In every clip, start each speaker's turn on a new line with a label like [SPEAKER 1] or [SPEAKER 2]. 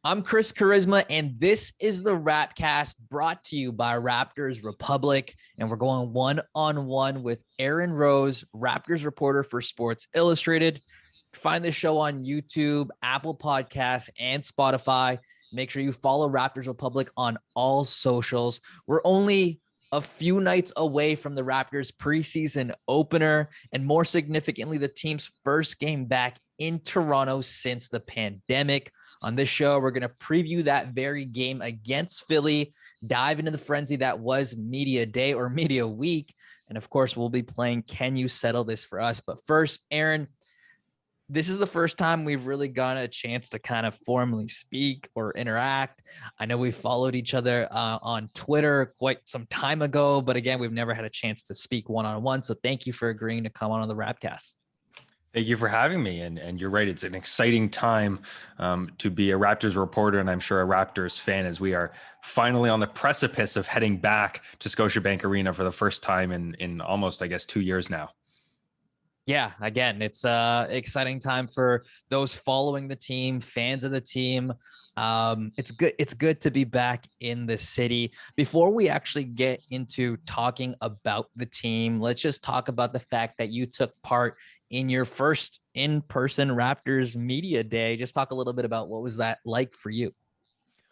[SPEAKER 1] I'm Kris Cuaresma, and this is the Rapcast brought to you by Raptors Republic. And we're going one-on-one with Aaron Rose, Raptors reporter for Sports Illustrated. Find the show on YouTube, Apple Podcasts, and Spotify. Make sure you follow Raptors Republic on all socials. We're only a few nights away from the Raptors preseason opener, and more significantly, the team's first game back in Toronto since the pandemic. On this show, we're going to preview that very game against Philly, dive into the frenzy that was Media Day or Media Week, and of course, we'll be playing Can You Settle This For Us? But first, Aaron, this is the first time we've really gotten a chance to kind of formally speak or interact. I know we followed each other on Twitter quite some time ago, but again, we've never had a chance to speak one-on-one. So thank you for agreeing to come on the Rapcast.
[SPEAKER 2] Thank you for having me. And you're right. It's an exciting time to be a Raptors reporter, and I'm sure a Raptors fan, as we are finally on the precipice of heading back to Scotiabank Arena for the first time in almost, I guess, 2 years now.
[SPEAKER 1] Yeah, again, it's an exciting time for those following the team, fans of the team. It's good. It's good to be back in the city. Before we actually get into talking about the team, let's just talk about the fact that you took part in your first in-person Raptors media day. Just talk a little bit about what was that like for you?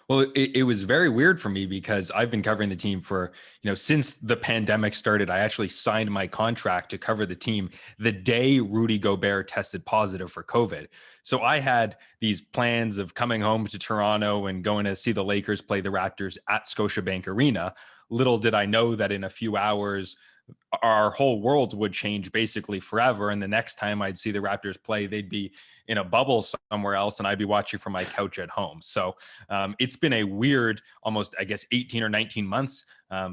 [SPEAKER 2] Well, it was very weird for me because I've been covering the team for, since the pandemic started. I actually signed my contract to cover the team the day Rudy Gobert tested positive for COVID. So I had these plans of coming home to Toronto and going to see the Lakers play the Raptors at Scotiabank Arena. Little did I know that in a few hours, our whole world would change basically forever. And the next time I'd see the Raptors play, they'd be in a bubble somewhere else, and I'd be watching from my couch at home. So it's been a weird, almost, I guess, 18 or 19 months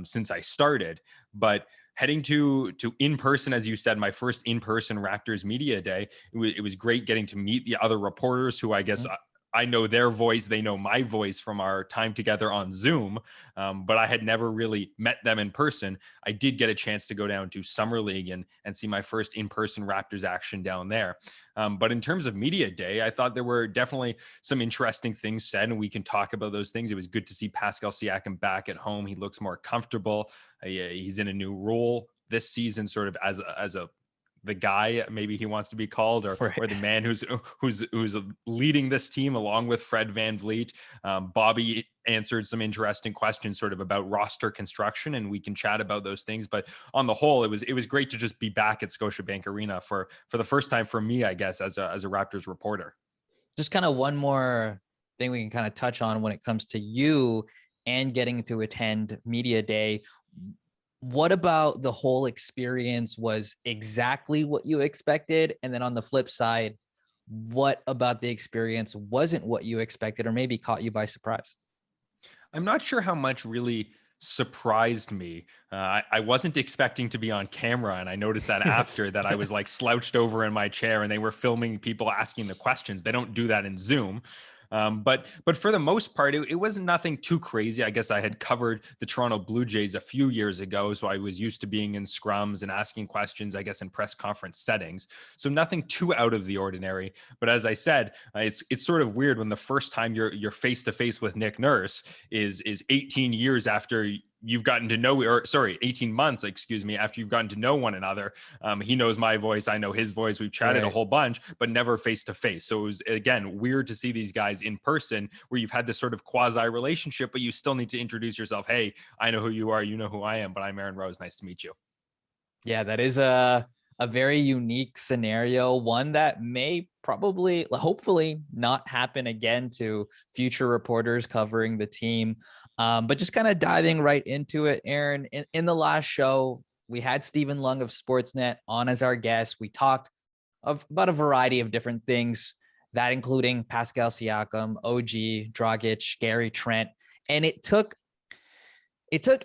[SPEAKER 2] since I started. But heading to in-person, as you said, my first in-person Raptors media day, it was great getting to meet the other reporters who I guess I know their voice. They know my voice from our time together on Zoom, but I had never really met them in person. I did get a chance to go down to Summer League and see my first in-person Raptors action down there. But in terms of media day, I thought there were definitely some interesting things said, and we can talk about those things. It was good to see Pascal Siakam back at home. He looks more comfortable. He's in a new role this season, sort of as the guy, maybe he wants to be called, or the man who's leading this team along with Fred VanVleet. Bobby answered some interesting questions sort of about roster construction, and we can chat about those things. But on the whole, it was great to just be back at Scotiabank Arena for the first time for me, I guess, as a Raptors reporter.
[SPEAKER 1] Just kind of one more thing we can kind of touch on when it comes to you and getting to attend media day. What about the whole experience was exactly what you expected? And then on the flip side, what about the experience wasn't what you expected or maybe caught you by surprise?
[SPEAKER 2] I'm not sure how much really surprised me. I wasn't expecting to be on camera, and I noticed that after that I was like slouched over in my chair and they were filming people asking the questions. They don't do that in Zoom. But for the most part, it wasn't nothing too crazy. I guess I had covered the Toronto Blue Jays a few years ago, so I was used to being in scrums and asking questions, I guess, in press conference settings. So nothing too out of the ordinary. But as I said, it's sort of weird when the first time you're face to face with Nick Nurse is 18 years after you've gotten to know, 18 months, after you've gotten to know one another. He knows my voice. I know his voice. We've chatted a whole bunch, but never face to face. So it was, again, weird to see these guys in person where you've had this sort of quasi relationship, but you still need to introduce yourself. Hey, I know who you are. You know who I am, but I'm Aaron Rose. Nice to meet you.
[SPEAKER 1] Yeah, that is a very unique scenario, one that may probably, hopefully not happen again to future reporters covering the team. But just kind of diving right into it, Aaron, in the last show, we had Stephen Lung of Sportsnet on as our guest. We talked about a variety of different things, that including Pascal Siakam, OG, Dragic, Gary Trent. And it took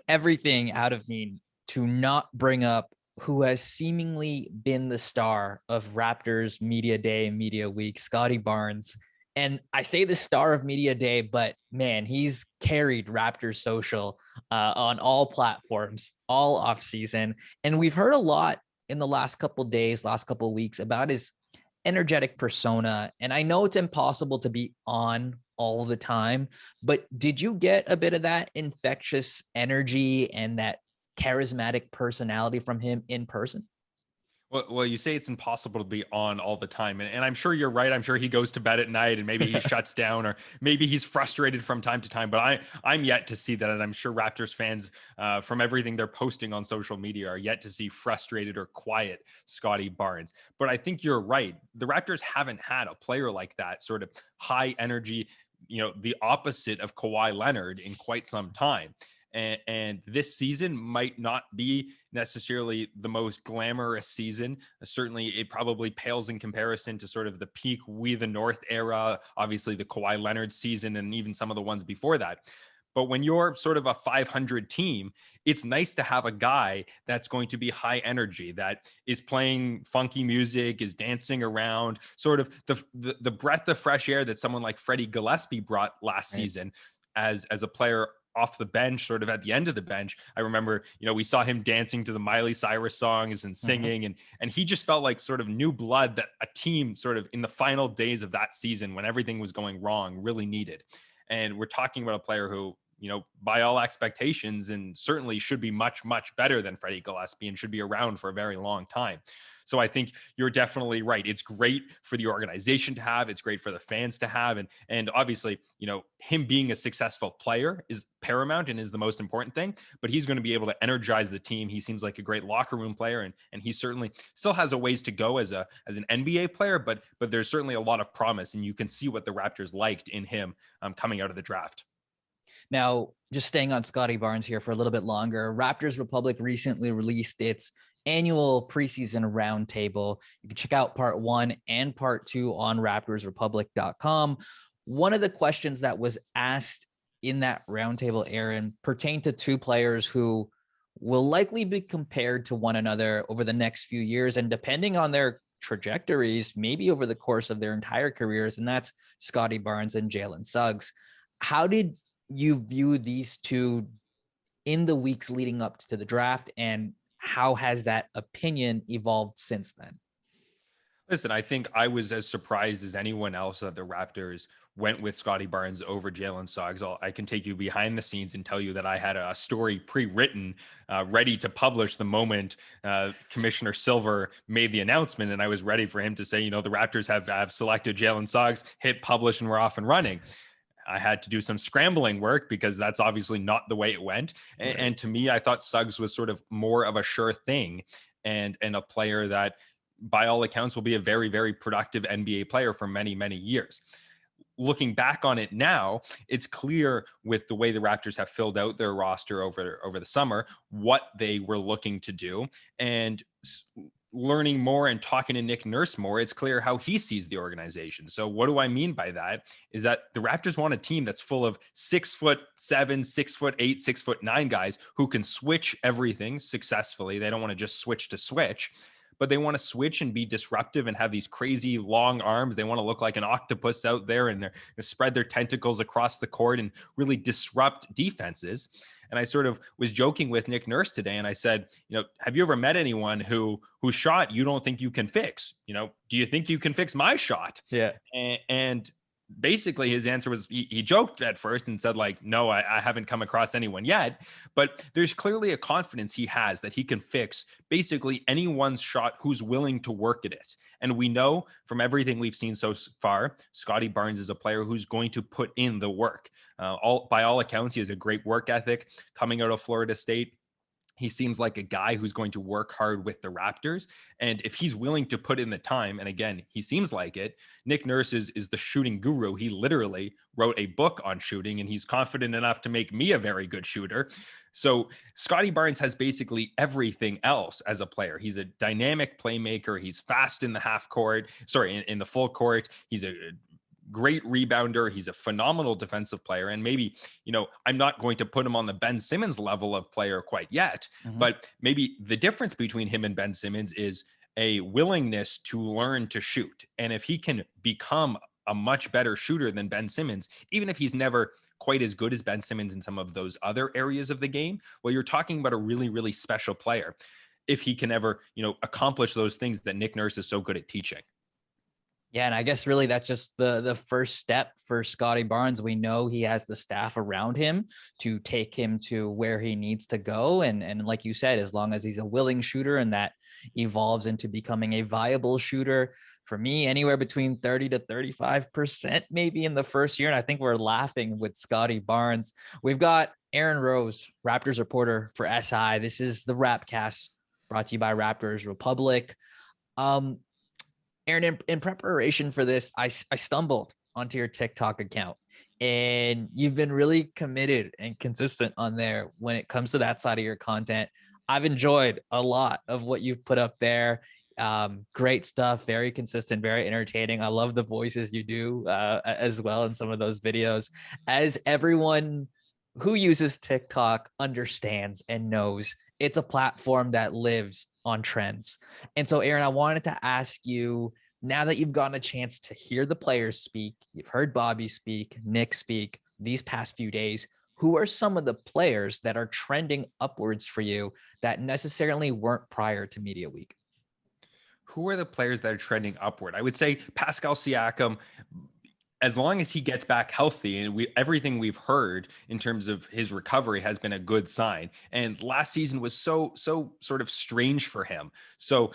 [SPEAKER 1] everything out of me to not bring up who has seemingly been the star of Raptors Media Day and Media Week, Scottie Barnes. And I say the star of Media Day, but man, he's carried Raptors social on all platforms all off season. And we've heard a lot in the last couple of days, last couple of weeks about his energetic persona. And I know it's impossible to be on all the time. But did you get a bit of that infectious energy and that charismatic personality from him in person?
[SPEAKER 2] Well, you say it's impossible to be on all the time. And I'm sure you're right. I'm sure he goes to bed at night and maybe he shuts down, or maybe he's frustrated from time to time. But I'm yet to see that. And I'm sure Raptors fans, from everything they're posting on social media, are yet to see frustrated or quiet Scottie Barnes. But I think you're right. The Raptors haven't had a player like that, sort of high energy, the opposite of Kawhi Leonard, in quite some time. And this season might not be necessarily the most glamorous season. Certainly, it probably pales in comparison to sort of the peak WeTheNorth era, obviously the Kawhi Leonard season, and even some of the ones before that. But when you're sort of a 500 team, it's nice to have a guy that's going to be high energy, that is playing funky music, is dancing around, sort of the breath of fresh air that someone like Freddie Gillespie brought last season as a player off the bench, sort of at the end of the bench. I remember, we saw him dancing to the Miley Cyrus songs and singing, and he just felt like sort of new blood that a team sort of in the final days of that season, when everything was going wrong, really needed. And we're talking about a player who, by all expectations, and certainly should be much, much better than Freddie Gillespie and should be around for a very long time. So I think you're definitely right. It's great for the organization to have. It's great for the fans to have. And obviously, him being a successful player is paramount and is the most important thing. But he's going to be able to energize the team. He seems like a great locker room player, and he certainly still has a ways to go as an NBA player. But there's certainly a lot of promise, and you can see what the Raptors liked in him coming out of the draft.
[SPEAKER 1] Now, just staying on Scottie Barnes here for a little bit longer, Raptors Republic recently released its annual preseason roundtable. You can check out part 1 and part 2 on raptorsrepublic.com. One of the questions that was asked in that roundtable, Aaron, pertained to two players who will likely be compared to one another over the next few years, and depending on their trajectories, maybe over the course of their entire careers, and that's Scottie Barnes and Jalen Suggs. How did you view these two in the weeks leading up to the draft, and how has that opinion evolved since then?
[SPEAKER 2] Listen, I think I was as surprised as anyone else that the Raptors went with Scottie Barnes over Jalen Suggs. I can take you behind the scenes and tell you that I had a story pre-written, ready to publish the moment Commissioner Silver made the announcement, and I was ready for him to say, the Raptors have selected Jalen Suggs, hit publish, and we're off and running. I had to do some scrambling work because that's obviously not the way it went. And to me, I thought Suggs was sort of more of a sure thing, and a player that by all accounts will be a very, very productive NBA player for many, many years. Looking back on it now, it's clear with the way the Raptors have filled out their roster over the summer, what they were looking to do. And learning more and talking to Nick Nurse more, it's clear how he sees the organization. So what do I mean by that? Is that the Raptors want a team that's full of 6'7", 6'8", 6'9" guys who can switch everything successfully. They don't want to just switch to switch, but they want to switch and be disruptive and have these crazy long arms. They want to look like an octopus out there, and they're going to spread their tentacles across the court and really disrupt defenses. And I sort of was joking with Nick Nurse today, and I said, have you ever met anyone whose shot you don't think you can fix? Do you think you can fix my shot?
[SPEAKER 1] Yeah.
[SPEAKER 2] And basically his answer was, he joked at first and said, like, no, I haven't come across anyone yet. But there's clearly a confidence he has that he can fix basically anyone's shot who's willing to work at it. And we know from everything we've seen so far, Scottie Barnes is a player who's going to put in the work. By all accounts, he has a great work ethic coming out of Florida State. He seems like a guy who's going to work hard with the Raptors. And if he's willing to put in the time, and again, he seems like it, Nick Nurse is the shooting guru. He literally wrote a book on shooting, and he's confident enough to make me a very good shooter. So Scottie Barnes has basically everything else as a player. He's a dynamic playmaker. He's fast in the in the full court. He's a great rebounder. He's a phenomenal defensive player. And maybe, I'm not going to put him on the Ben Simmons level of player quite yet, but maybe the difference between him and Ben Simmons is a willingness to learn to shoot. And if he can become a much better shooter than Ben Simmons, even if he's never quite as good as Ben Simmons in some of those other areas of the game, well, you're talking about a really, really special player if he can ever, accomplish those things that Nick Nurse is so good at teaching.
[SPEAKER 1] Yeah, and I guess really that's just the first step for Scottie Barnes. We know he has the staff around him to take him to where he needs to go. And like you said, as long as he's a willing shooter and that evolves into becoming a viable shooter, for me, anywhere between 30 to 35% maybe in the first year. And I think we're laughing with Scottie Barnes. We've got Aaron Rose, Raptors reporter for SI. This is the Rapcast brought to you by Raptors Republic. Aaron, in preparation for this, I stumbled onto your TikTok account, and you've been really committed and consistent on there when it comes to that side of your content. I've enjoyed a lot of what you've put up there. Great stuff, very consistent, very entertaining. I love the voices you do as well in some of those videos. As everyone who uses TikTok understands and knows, it's a platform that lives on trends. And so, Aaron, I wanted to ask you, now that you've gotten a chance to hear the players speak, you've heard Bobby speak, Nick speak these past few days, who are some of the players that are trending upwards for you that necessarily weren't prior to media week?
[SPEAKER 2] Who are the players that are trending upward? I would say Pascal Siakam, as long as he gets back healthy, and everything we've heard in terms of his recovery has been a good sign. And last season was so sort of strange for him. So,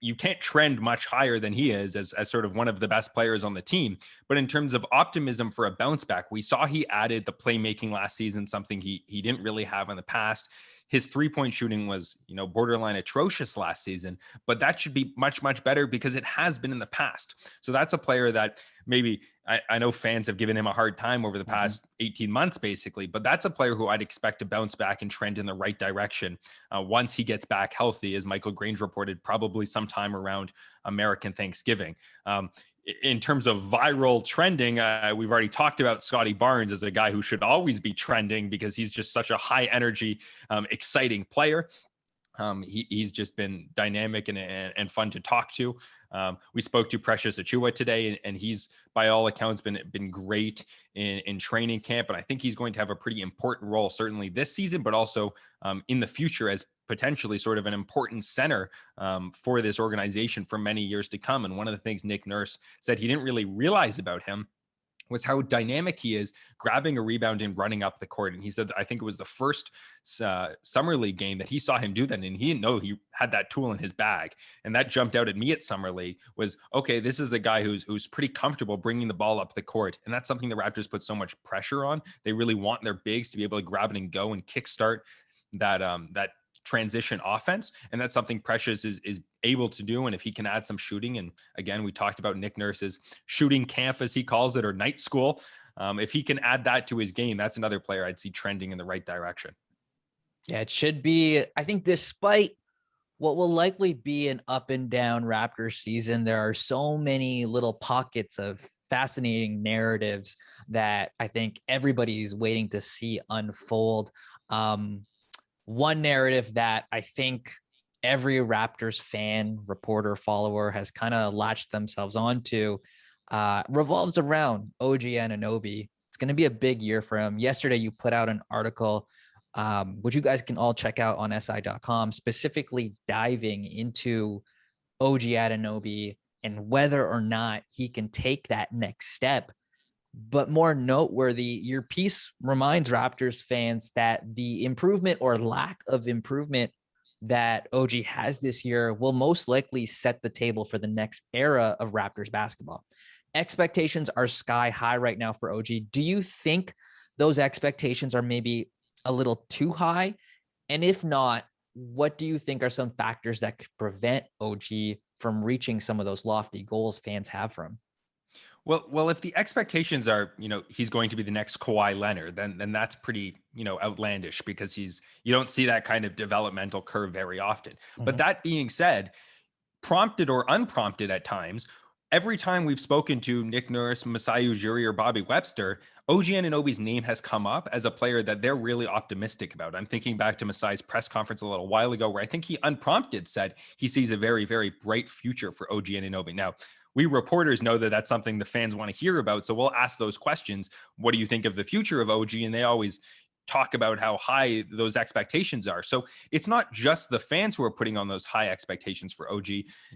[SPEAKER 2] you can't trend much higher than he is as sort of one of the best players on the team. But in terms of optimism for a bounce back, we saw he added the playmaking last season, something he didn't really have in the past. His 3-point shooting was, borderline atrocious last season, but that should be much, much better because it has been in the past. So that's a player that maybe I know fans have given him a hard time over the past 18 months, basically, but that's a player who I'd expect to bounce back and trend in the right direction once he gets back healthy, as Michael Grange reported, probably sometime around American Thanksgiving. In terms of viral trending, we've already talked about Scottie Barnes as a guy who should always be trending because he's just such a high energy, exciting player. He's just been dynamic and fun to talk to. We spoke to Precious Achiuwa today, and he's by all accounts been great in training camp. And I think he's going to have a pretty important role, certainly this season, but also in the future as potentially sort of an important center for this organization for many years to come. And one of the things Nick Nurse said he didn't really realize about him was how dynamic he is grabbing a rebound and running up the court. And he said, I think it was the first Summer League game that he saw him do that. And he didn't know he had that tool in his bag. And that jumped out at me at Summer League was, okay, this is the guy who's pretty comfortable bringing the ball up the court. And that's something the Raptors put so much pressure on. They really want their bigs to be able to grab it and go and kickstart that transition offense. And that's something Precious is able to do. And if he can add some shooting, and again, we talked about Nick Nurse's shooting camp, as he calls it, or night school. If he can add that to his game, that's another player I'd see trending in the right direction.
[SPEAKER 1] Yeah, it should be. I think despite what will likely be an up and down Raptors season, there are so many little pockets of fascinating narratives that I think everybody's waiting to see unfold. One narrative that I think every Raptors fan, reporter, follower has kind of latched themselves onto revolves around OG Anunoby. It's going to be a big year for him. Yesterday, you put out an article, which you guys can all check out on si.com, specifically diving into OG Anunoby and whether or not he can take that next step. But more noteworthy, your piece reminds Raptors fans that the improvement or lack of improvement that OG has this year will most likely set the table for the next era of Raptors basketball. Expectations are sky high right now for OG. Do you think those expectations are maybe a little too high? And if not, what do you think are some factors that could prevent OG from reaching some of those lofty goals fans have for him?
[SPEAKER 2] Well, if the expectations are, he's going to be the next Kawhi Leonard, then that's pretty, outlandish because you don't see that kind of developmental curve very often. Mm-hmm. But that being said, prompted or unprompted at times, every time we've spoken to Nick Nurse, Masai Ujiri, or Bobby Webster, OG Anunoby's name has come up as a player that they're really optimistic about. I'm thinking back to Masai's press conference a little while ago, where I think he unprompted said he sees a very, very bright future for OG Anunoby. Now, we reporters know that that's something the fans want to hear about. So we'll ask those questions. What do you think of the future of OG? And they always, talk about how high those expectations are. So it's not just the fans who are putting on those high expectations for OG.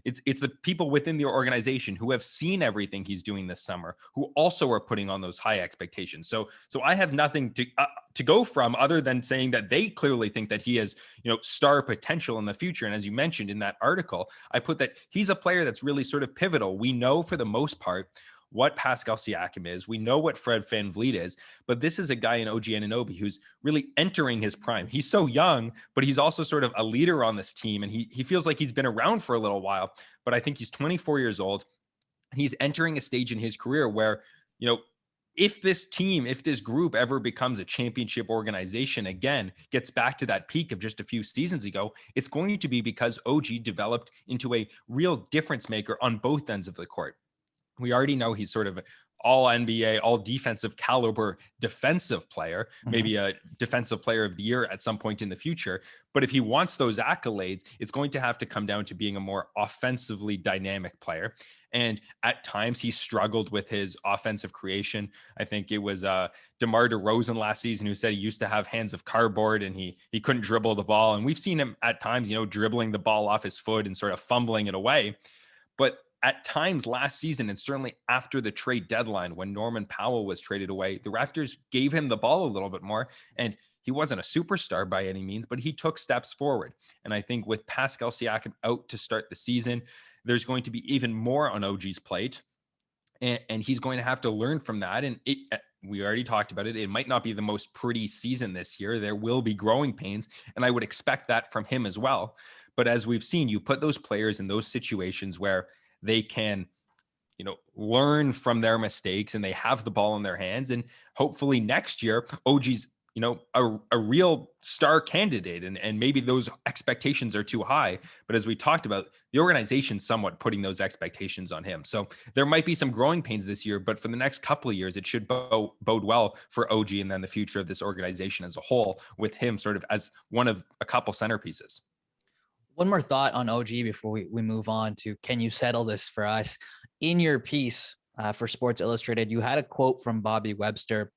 [SPEAKER 2] It's the people within the organization who have seen everything he's doing this summer, who also are putting on those high expectations. So I have nothing to go from other than saying that they clearly think that he has, star potential in the future. And as you mentioned in that article, I put that he's a player that's really sort of pivotal. We know for the most part what Pascal Siakam is. We know what Fred VanVleet is, but this is a guy in OG Anunoby who's really entering his prime. He's so young, but he's also sort of a leader on this team. And he feels like he's been around for a little while, but I think he's 24 years old. He's entering a stage in his career where, if this group ever becomes a championship organization again, gets back to that peak of just a few seasons ago, it's going to be because OG developed into a real difference maker on both ends of the court. We already know he's sort of all NBA, all defensive caliber defensive player, maybe a defensive player of the year at some point in the future. But if he wants those accolades, it's going to have to come down to being a more offensively dynamic player. And at times he struggled with his offensive creation. I think it was DeMar DeRozan last season who said he used to have hands of cardboard and he couldn't dribble the ball. And we've seen him at times, dribbling the ball off his foot and sort of fumbling it away. But at times last season, and certainly after the trade deadline, when Norman Powell was traded away, the Raptors gave him the ball a little bit more. And he wasn't a superstar by any means, but he took steps forward. And I think with Pascal Siakam out to start the season, there's going to be even more on OG's plate. And he's going to have to learn from that. And we already talked about it. It might not be the most pretty season this year. There will be growing pains. And I would expect that from him as well. But as we've seen, you put those players in those situations where they can, learn from their mistakes and they have the ball in their hands. And hopefully next year, OG's, a real star candidate. And maybe those expectations are too high. But as we talked about, the organization's somewhat putting those expectations on him. So there might be some growing pains this year, but for the next couple of years, it should bode well for OG and then the future of this organization as a whole, with him sort of as one of a couple centerpieces.
[SPEAKER 1] One more thought on OG before we move on to, can you settle this for us? In your piece for Sports Illustrated, you had a quote from Bobby Webster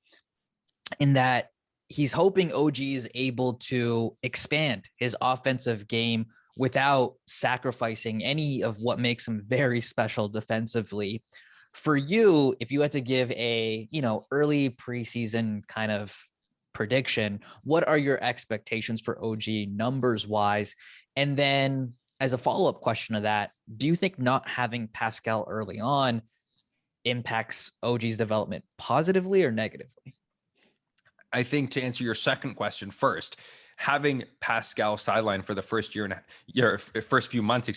[SPEAKER 1] in that he's hoping OG is able to expand his offensive game without sacrificing any of what makes him very special defensively. For you, if you had to give a, early preseason kind of prediction, what are your expectations for OG numbers wise? And then as a follow-up question to that, do you think not having Pascal early on impacts OG's development positively or negatively?
[SPEAKER 2] I think to answer your second question first, having Pascal sidelined for the first first few months,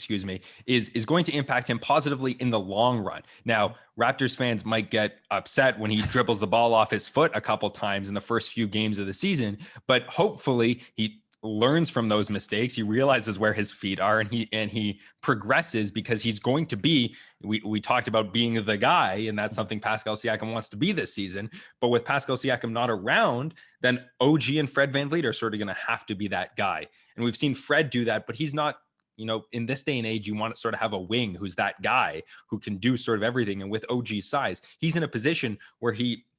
[SPEAKER 2] is going to impact him positively in the long run. Now, Raptors fans might get upset when he dribbles the ball off his foot a couple times in the first few games of the season, but hopefully he learns from those mistakes. He realizes where his feet are and he progresses, because he's going to be, we talked about being the guy, and that's something Pascal Siakam wants to be this season. But with Pascal Siakam not around, then OG and Fred VanVleet are sort of going to have to be that guy. And we've seen Fred do that, but he's not, in this day and age, you want to sort of have a wing who's that guy who can do sort of everything. And with OG's size, he's in a position where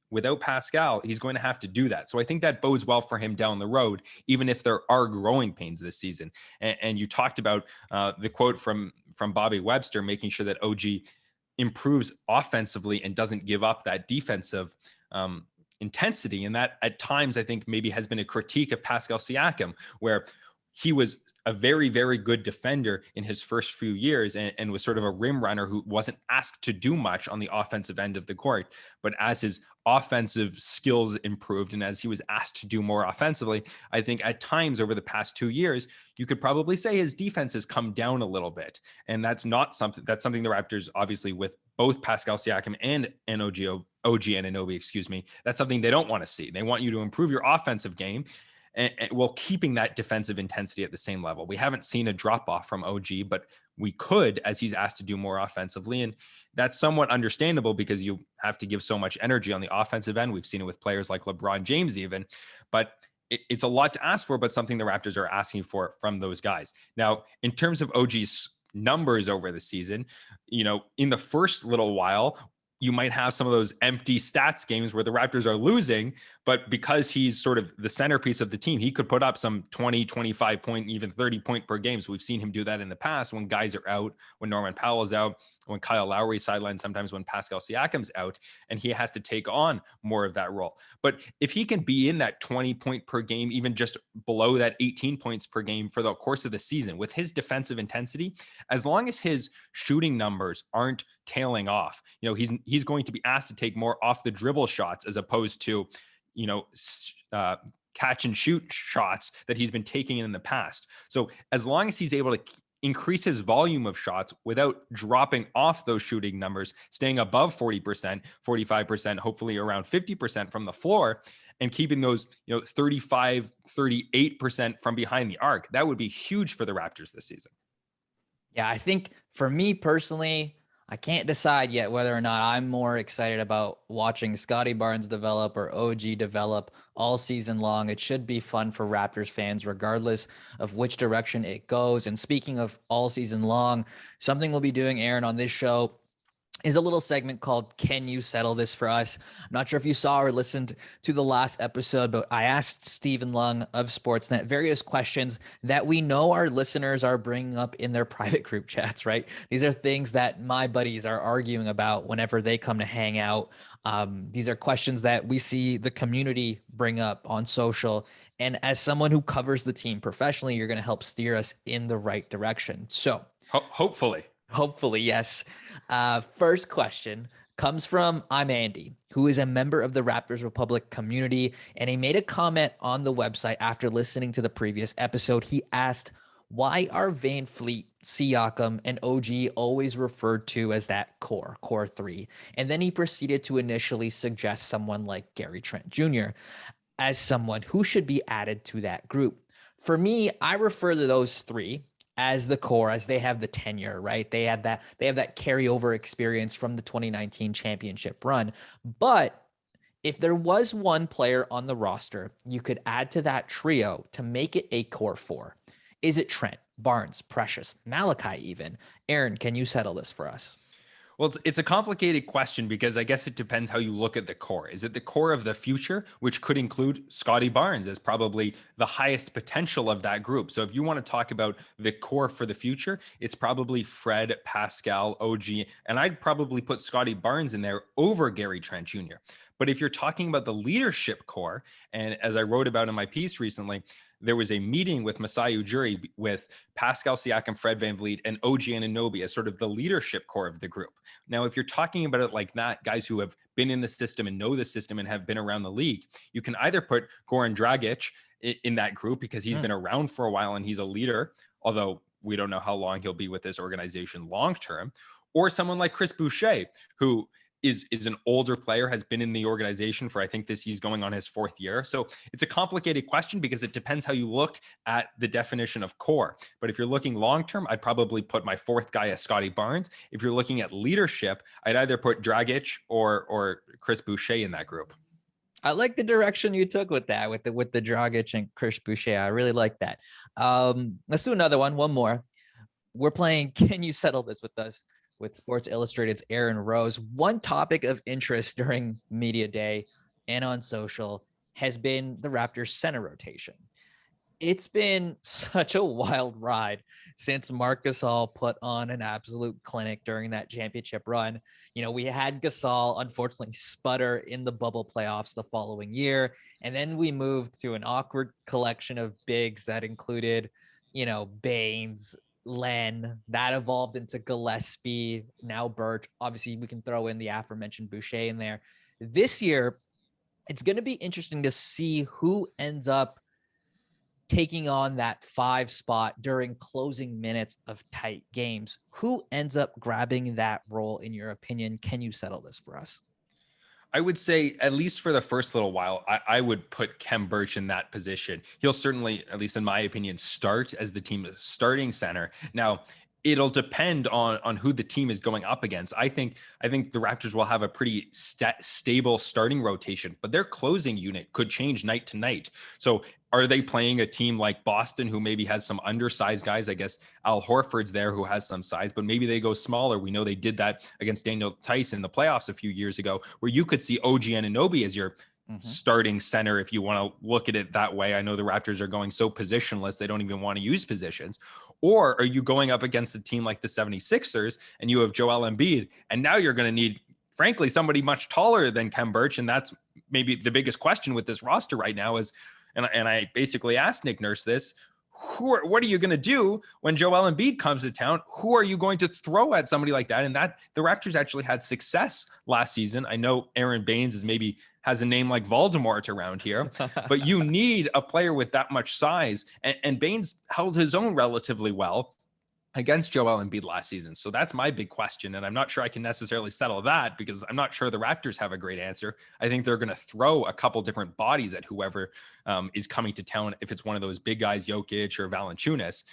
[SPEAKER 2] without Pascal, he's going to have to do that. So I think that bodes well for him down the road, even if there are growing pains this season. And you talked about the quote from Bobby Webster, making sure that OG improves offensively and doesn't give up that defensive intensity. And that at times, I think maybe has been a critique of Pascal Siakam, where he was a very, very good defender in his first few years and was sort of a rim runner who wasn't asked to do much on the offensive end of the court. But as his offensive skills improved and as he was asked to do more offensively, I think at times over the past 2 years, you could probably say his defense has come down a little bit. And that's something the Raptors, obviously, with both Pascal Siakam and OG Anunoby, that's something they don't want to see. They want you to improve your offensive game, and while keeping that defensive intensity at the same level. We haven't seen a drop off from OG, but we could, as he's asked to do more offensively. And that's somewhat understandable because you have to give so much energy on the offensive end. We've seen it with players like LeBron James even, but it's a lot to ask for, but something the Raptors are asking for from those guys. Now, in terms of OG's numbers over the season, in the first little while, you might have some of those empty stats games where the Raptors are losing, but because he's sort of the centerpiece of the team, he could put up some 20, 25 point, even 30 point per game. So we've seen him do that in the past when guys are out, when Norman Powell's out, when Kyle Lowry's sidelined, sometimes when Pascal Siakam's out, and he has to take on more of that role. But if he can be in that 20 point per game, even just below that 18 points per game for the course of the season with his defensive intensity, as long as his shooting numbers aren't tailing off, he's going to be asked to take more off the dribble shots as opposed to, catch and shoot shots that he's been taking in the past. So as long as he's able to increase his volume of shots without dropping off those shooting numbers, staying above 40%, 45%, hopefully around 50% from the floor, and keeping those, 35, 38% from behind the arc, that would be huge for the Raptors this season.
[SPEAKER 1] Yeah, I think for me personally, I can't decide yet whether or not I'm more excited about watching Scottie Barnes develop or OG develop all season long. It should be fun for Raptors fans, regardless of which direction it goes. And speaking of all season long, something we'll be doing, Aaron, on this show is a little segment called Can You Settle This For Us? I'm not sure if you saw or listened to the last episode, but I asked Stephen Lung of Sportsnet various questions that we know our listeners are bringing up in their private group chats, right? These are things that my buddies are arguing about whenever they come to hang out. These are questions that we see the community bring up on social. And as someone who covers the team professionally, you're going to help steer us in the right direction. So Hopefully, yes. First question comes from I'm Andy, who is a member of the Raptors Republic community, and he made a comment on the website after listening to the previous episode. He asked, why are Van Fleet, Siakam, and OG always referred to as that core three? And then he proceeded to initially suggest someone like Gary Trent Jr. as someone who should be added to that group. For me, I refer to those three as the core, as they have the tenure, right? They have that carryover experience from the 2019 championship run. But if there was one player on the roster you could add to that trio to make it a core four, is it Trent, Barnes, Precious, Malachi even? Aaron, can you settle this for us?
[SPEAKER 2] Well, it's a complicated question because I guess it depends how you look at the core. Is it the core of the future, which could include Scottie Barnes as probably the highest potential of that group? So if you want to talk about the core for the future, it's probably Fred, Pascal, OG, and I'd probably put Scottie Barnes in there over Gary Trent Jr. But if you're talking about the leadership core, and as I wrote about in my piece recently, there was a meeting with Masai Ujiri with Pascal Siakam, Fred VanVleet, and OG Anunoby as sort of the leadership core of the group. Now, if you're talking about it like that, guys who have been in the system and know the system and have been around the league, you can either put Goran Dragic in that group because he's been around for a while and he's a leader, although we don't know how long he'll be with this organization long-term, or someone like Chris Boucher, who is an older player, has been in the organization for, I think he's going on his fourth year. So it's a complicated question because it depends how you look at the definition of core. But if you're looking long-term, I'd probably put my fourth guy as Scottie Barnes. If you're looking at leadership, I'd either put Dragic or Chris Boucher in that group.
[SPEAKER 1] I like the direction you took with that, with the Dragic and Chris Boucher. I really like that. Let's do another one more. We're playing Can You Settle This With Us? With Sports Illustrated's Aaron Rose. One topic of interest during media day and on social has been the Raptors center rotation. It's been such a wild ride since Marc Gasol put on an absolute clinic during that championship run. We had Gasol unfortunately sputter in the bubble playoffs the following year. And then we moved to an awkward collection of bigs that included, Baines, Len, that evolved into Gillespie, now Birch. Obviously, we can throw in the aforementioned Boucher in there. This year, it's going to be interesting to see who ends up taking on that 5 spot during closing minutes of tight games. Who ends up grabbing that role, in your opinion? Can you settle this for us?
[SPEAKER 2] I would say, at least for the first little while, I would put Khem Birch in that position. He'll certainly, at least in my opinion, start as the team's starting center. Now, it'll depend on who the team is going up against. I think the Raptors will have a pretty stable starting rotation, but their closing unit could change night to night. So are they playing a team like Boston, who maybe has some undersized guys? I guess Al Horford's there, who has some size, but maybe they go smaller. We know they did that against Daniel Tice in the playoffs a few years ago, where you could see OG Anunoby as your starting center, if you want to look at it that way. I know the Raptors are going so positionless, they don't even want to use positions. Or are you going up against a team like the 76ers and you have Joel Embiid, and now you're going to need, frankly, somebody much taller than Khem Birch? And that's maybe the biggest question with this roster right now is, and I basically asked Nick Nurse this, what are you going to do when Joel Embiid comes to town? Who are you going to throw at somebody like that? And that the Raptors actually had success last season. I know Aaron Baines has a name like Voldemort around here, but you need a player with that much size. And Baines held his own relatively well against Joel Embiid last season. So that's my big question. And I'm not sure I can necessarily settle that, because I'm not sure the Raptors have a great answer. I think they're going to throw a couple different bodies at whoever is coming to town, if it's one of those big guys, Jokic or Valanciunas.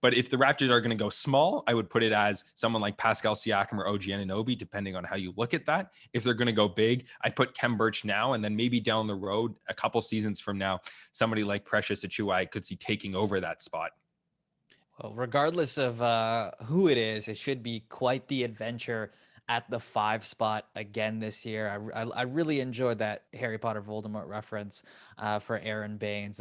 [SPEAKER 2] But if the Raptors are going to go small, I would put it as someone like Pascal Siakam or OG Anunoby, depending on how you look at that. If they're going to go big, I put Khem Birch now, and then maybe down the road, a couple seasons from now, somebody like Precious Achiuwa I could see taking over that spot.
[SPEAKER 1] Well, regardless of who it is, it should be quite the adventure at the 5 spot again this year. I really enjoyed that Harry Potter Voldemort reference for Aaron Baines.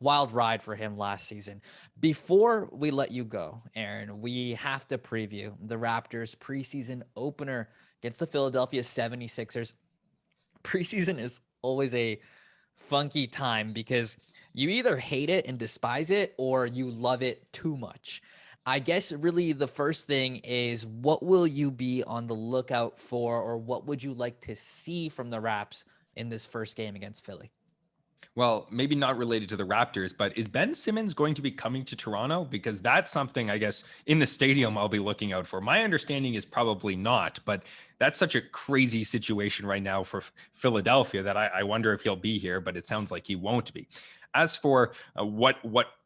[SPEAKER 1] Wild ride for him last season. Before we let you go, Aaron, we have to preview the Raptors preseason opener against the Philadelphia 76ers. Preseason is always a funky time because you either hate it and despise it, or you love it too much. I guess really the first thing is, what will you be on the lookout for, or what would you like to see from the Raps in this first game against Philly?
[SPEAKER 2] Well, maybe not related to the Raptors, but is Ben Simmons going to be coming to Toronto? Because that's something, I guess, in the stadium I'll be looking out for. My understanding is probably not, but that's such a crazy situation right now for Philadelphia that I wonder if he'll be here, but it sounds like he won't be. As for what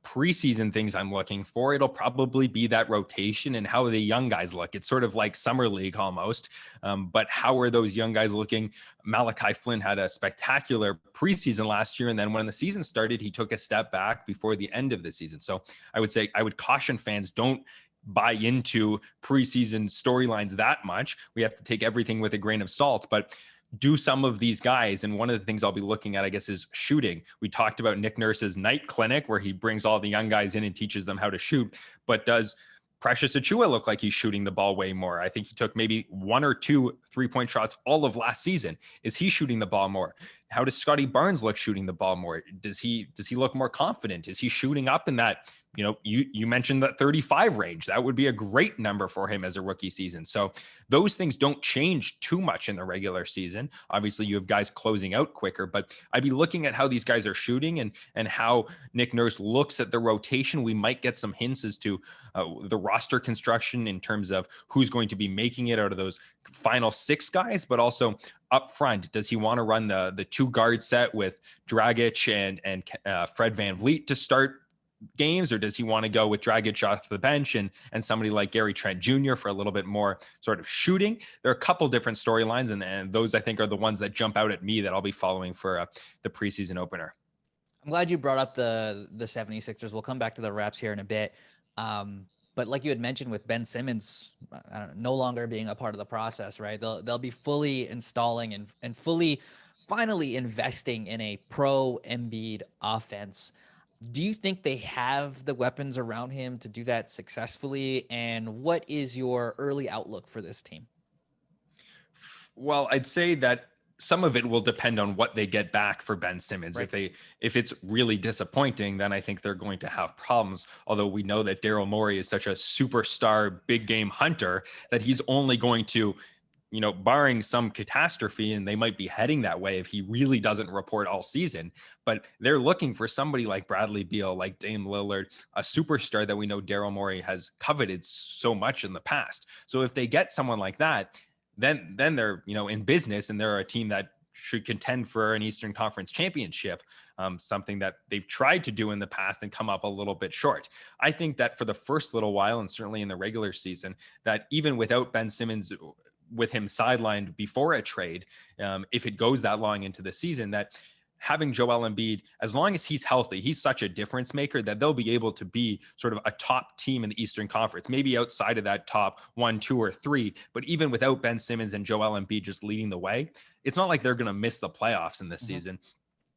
[SPEAKER 2] preseason things I'm looking for, it'll probably be that rotation and how the young guys look. It's sort of like summer league almost, but how are those young guys looking? Malachi Flynn had a spectacular preseason last year, and then when the season started, he took a step back before the end of the season. So I would caution fans, don't buy into preseason storylines that much. We have to take everything with a grain of salt, but do some of these guys. And one of the things I'll be looking at, I guess, is shooting. We talked about Nick Nurse's night clinic where he brings all the young guys in and teaches them how to shoot. But does Precious Achiuwa look like he's shooting the ball way more? I think he took maybe 1 or 2 3-point shots all of last season. Is he shooting the ball more? How does Scottie Barnes look shooting the ball more? Does he look more confident? Is he shooting up in that, you mentioned that 35 range? That would be a great number for him as a rookie season. So those things don't change too much in the regular season. Obviously, you have guys closing out quicker, but I'd be looking at how these guys are shooting and how Nick Nurse looks at the rotation. We might get some hints as to the roster construction in terms of who's going to be making it out of those final 6 guys, but also up front, does he want to run the 2 guard set with Dragic and Fred VanVleet to start games, or does he want to go with Dragic off the bench and somebody like Gary Trent Jr. for a little bit more sort of shooting? There are a couple different storylines, and those I think are the ones that jump out at me that I'll be following for the preseason opener.
[SPEAKER 1] I'm glad you brought up the 76ers. We'll come back to the Raps here in a bit. But like you had mentioned with Ben Simmons, no longer being a part of the process, right? They'll be fully installing and finally investing in a pro Embiid offense. Do you think they have the weapons around him to do that successfully? And what is your early outlook for this team?
[SPEAKER 2] Well, I'd say that some of it will depend on what they get back for Ben Simmons.
[SPEAKER 1] Right.
[SPEAKER 2] If it's really disappointing, then I think they're going to have problems. Although we know that Daryl Morey is such a superstar big game hunter that he's only going to, barring some catastrophe, and they might be heading that way if he really doesn't report all season, but they're looking for somebody like Bradley Beal, like Dame Lillard, a superstar that we know Daryl Morey has coveted so much in the past. So if they get someone like that, then they're, in business, and they're a team that should contend for an Eastern Conference championship, something that they've tried to do in the past and come up a little bit short. I think that for the first little while, and certainly in the regular season, that even without Ben Simmons, with him sidelined before a trade, if it goes that long into the season, that having Joel Embiid, as long as he's healthy, he's such a difference maker that they'll be able to be sort of a top team in the Eastern Conference, maybe outside of that top 1, 2, or 3. But even without Ben Simmons and Joel Embiid just leading the way, it's not like they're going to miss the playoffs in this season.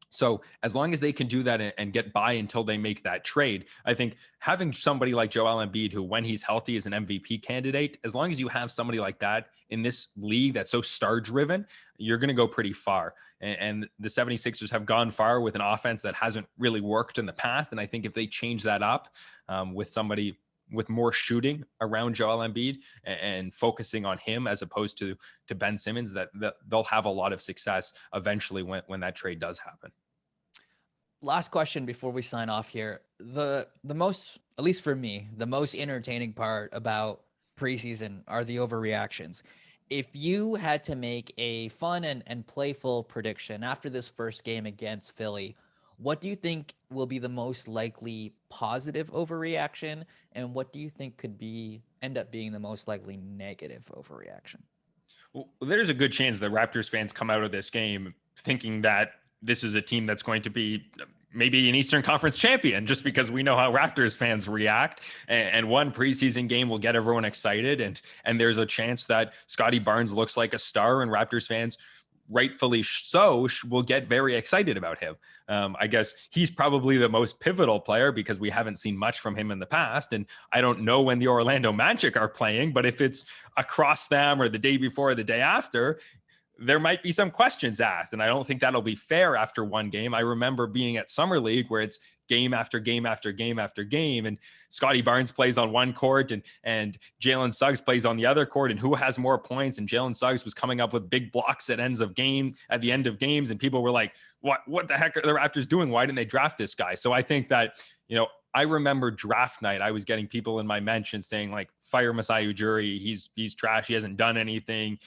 [SPEAKER 2] So as long as they can do that and get by until they make that trade, I think having somebody like Joel Embiid, who when he's healthy is an MVP candidate, as long as you have somebody like that in this league that's so star driven, you're going to go pretty far. And the 76ers have gone far with an offense that hasn't really worked in the past. And I think if they change that up with somebody with more shooting around Joel Embiid and focusing on him as opposed to Ben Simmons, that they'll have a lot of success eventually when that trade does happen.
[SPEAKER 1] Last question before we sign off here. The most, at least for me, the most entertaining part about preseason are the overreactions. If you had to make a fun and playful prediction after this first game against Philly, what do you think will be the most likely positive overreaction, and what do you think could end up being the most likely negative overreaction?
[SPEAKER 2] Well, there's a good chance that Raptors fans come out of this game thinking that this is a team that's going to be maybe an Eastern Conference champion, just because we know how Raptors fans react, and one preseason game will get everyone excited. And there's a chance that Scottie Barnes looks like a star, and Raptors fans, rightfully so, will get very excited about him. I guess he's probably the most pivotal player because we haven't seen much from him in the past. And I don't know when the Orlando Magic are playing, but if it's across them or the day before or the day after, there might be some questions asked. And I don't think that'll be fair after one game. I remember being at Summer League where it's game after game after game after game, and Scottie Barnes plays on one court and Jalen Suggs plays on the other court, and who has more points. And Jalen Suggs was coming up with big blocks at the end of games. And people were like, what the heck are the Raptors doing? Why didn't they draft this guy? So I think that, I remember draft night, I was getting people in my mentions saying like, fire Masai Ujiri. He's trash. He hasn't done anything.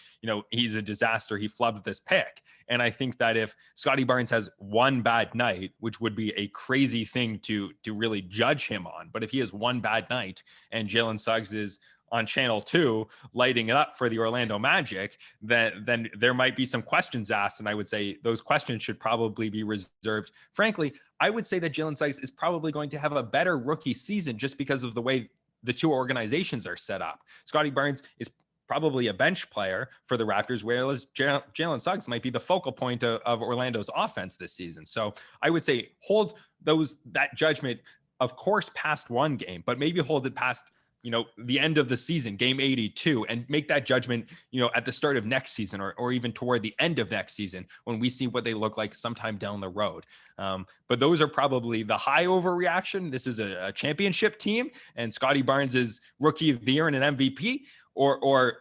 [SPEAKER 2] He's a disaster. He flubbed this pick. And I think that if Scottie Barnes has one bad night, which would be a crazy thing to really judge him on, but if he has one bad night and Jalen Suggs is on channel 2 lighting it up for the Orlando Magic, then there might be some questions asked. And I would say those questions should probably be reserved. Frankly, I would say that Jalen Suggs is probably going to have a better rookie season just because of the way the two organizations are set up. Scottie Barnes is probably a bench player for the Raptors, whereas Jalen Suggs might be the focal point of Orlando's offense this season. So I would say hold that judgment, of course, past one game, but maybe hold it past the end of the season, game 82, and make that judgment, at the start of next season or even toward the end of next season when we see what they look like sometime down the road. But those are probably the high overreaction. This is a championship team, and Scottie Barnes is rookie of the year and an MVP, or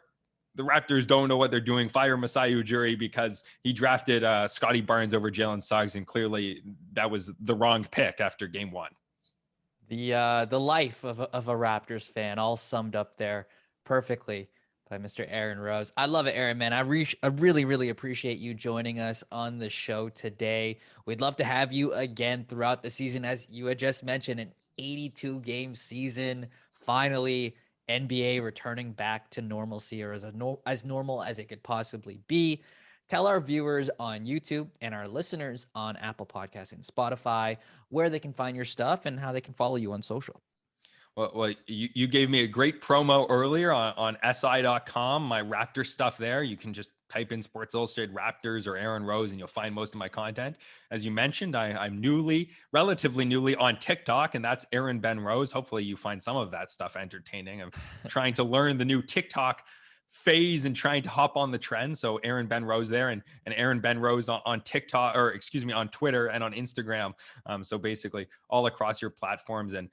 [SPEAKER 2] the Raptors don't know what they're doing. Fire Masai Ujiri because he drafted Scottie Barnes over Jalen Suggs, and clearly that was the wrong pick after game 1.
[SPEAKER 1] The life of a Raptors fan, all summed up there perfectly by Mr. Aaron Rose. I love it, Aaron, man. I really, really appreciate you joining us on the show today. We'd love to have you again throughout the season. As you had just mentioned, an 82-game season. Finally, NBA returning back to normalcy, or as normal as it could possibly be. Tell our viewers on YouTube and our listeners on Apple Podcasts and Spotify where they can find your stuff and how they can follow you on social.
[SPEAKER 2] Well, you gave me a great promo earlier on SI.com, my Raptor stuff there. You can just type in Sports Illustrated Raptors or Aaron Rose and you'll find most of my content. As you mentioned, I'm relatively newly on TikTok, and that's Aaron Ben Rose. Hopefully you find some of that stuff entertaining. I'm trying to learn the new TikTok phase and trying to hop on the trend. So Aaron Ben Rose there and Aaron Ben Rose on TikTok, or excuse me, on Twitter and on Instagram. So basically all across your platforms. And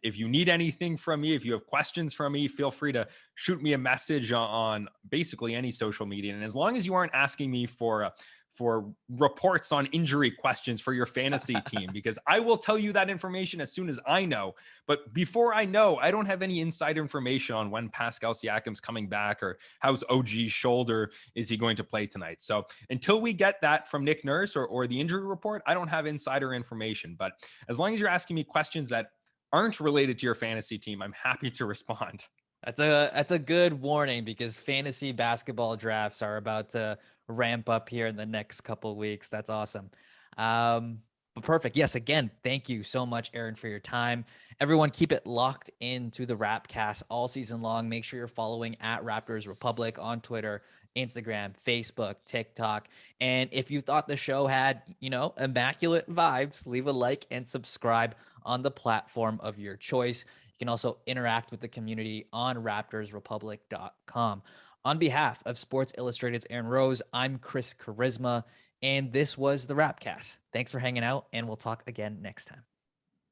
[SPEAKER 2] if you need anything from me, if you have questions from me, feel free to shoot me a message on basically any social media. And as long as you aren't asking me for for reports on injury questions for your fantasy team, because I will tell you that information as soon as I know. But before I know, I don't have any insider information on when Pascal Siakam's coming back or how's OG's shoulder, is he going to play tonight. So until we get that from Nick Nurse or the injury report, I don't have insider information. But as long as you're asking me questions that aren't related to your fantasy team, I'm happy to respond.
[SPEAKER 1] That's a good warning, because fantasy basketball drafts are about to ramp up here in the next couple of weeks. That's awesome. But perfect. Yes, again, thank you so much, Aaron, for your time. Everyone, keep it locked into the Rapcast all season long. Make sure you're following at Raptors Republic on Twitter, Instagram, Facebook, TikTok. And if you thought the show had, immaculate vibes, leave a like and subscribe on the platform of your choice. You can also interact with the community on raptorsrepublic.com. On behalf of Sports Illustrated's Aaron Rose, I'm Kris Cuaresma, and this was the Rapcast. Thanks for hanging out, and we'll talk again next time.